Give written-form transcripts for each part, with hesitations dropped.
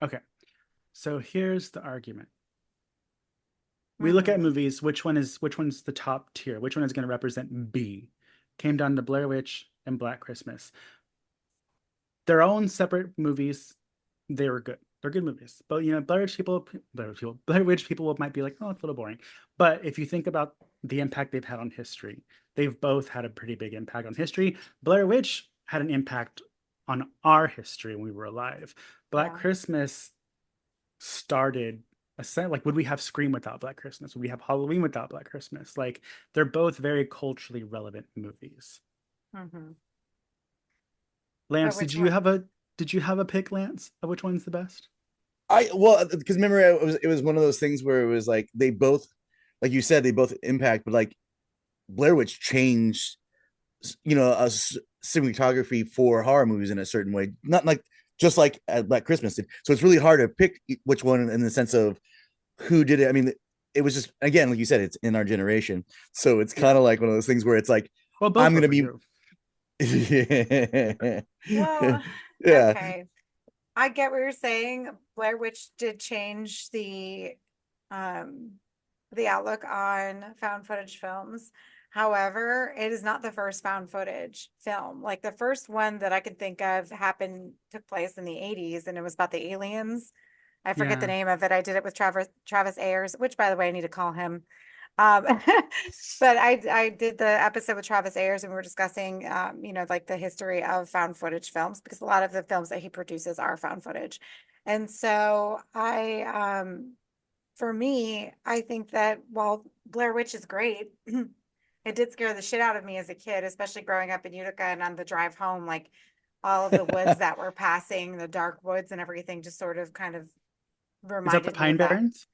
Okay. So here's the argument. We look at Mm-hmm. movies, which one's the top tier? Which one is going to represent B? Came down to Blair Witch and Black Christmas. Their own separate movies, they were good. They're good movies. But Blair Witch people might be like, oh, it's a little boring. But if you think about the impact they've had on history, they've both had a pretty big impact on history. Blair Witch had an impact on our history when we were alive. Black Yeah. Christmas started a set like would we have Scream without Black Christmas? Would we have Halloween without Black Christmas? Like they're both very culturally relevant movies. Mm-hmm. But Lance, which one? did you have a pick, Lance, of which one's the best? I well because remember it was one of those things where it was like they both, like you said, they both impact, but like Blair Witch changed, cinematography for horror movies in a certain way, not like just like Black Christmas did. So it's really hard to pick which one in the sense of who did it. I mean, it was just, again, like you said, it's in our generation, so it's Yeah. kind of like one of those things where it's like Well, I'm both were gonna for be you. yeah. Well, Yeah. okay. I get what you're saying. Blair Witch did change um the outlook on found footage films. However, it is not the first found footage film. Like the first one that I could think of took place in the 80s and it was about the aliens. I forget the Yeah. name of it. I did it with Travis Ayers, which by the way, I need to call him. Um, but I did the episode with Travis Ayers and we were discussing like the history of found footage films because a lot of the films that he produces are found footage. And so for me, I think that while Blair Witch is great, it did scare the shit out of me as a kid, especially growing up in Utica and on the drive home, like all of the woods that were passing, the dark woods and everything just sort of kind of Is that the reminded me Pine of that. Barrens?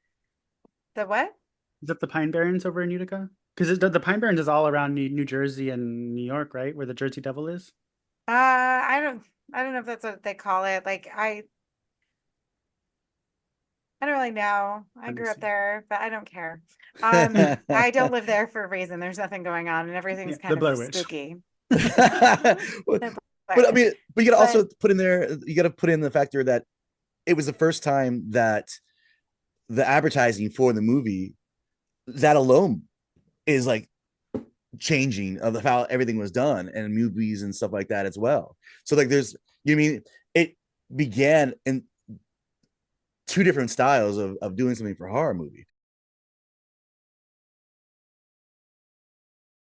The what? Is that the Pine Barrens over in Utica? Because the Pine Barrens is all around New Jersey and New York, right? Where the Jersey Devil is. I don't know if that's what they call it. I don't really know. I Let me grew up see. there, but I don't care. I don't live there for a reason. There's nothing going on and Yeah, everything's the kind of Blair Witch. spooky. but, The Blair but I Witch. mean, but you gotta But also put in there, you gotta put in the factor that it was the first time that the advertising for the movie, that alone is like changing of how everything was done and movies and stuff like that as well. So like there's, mean it began in two different styles of doing something for a horror movie.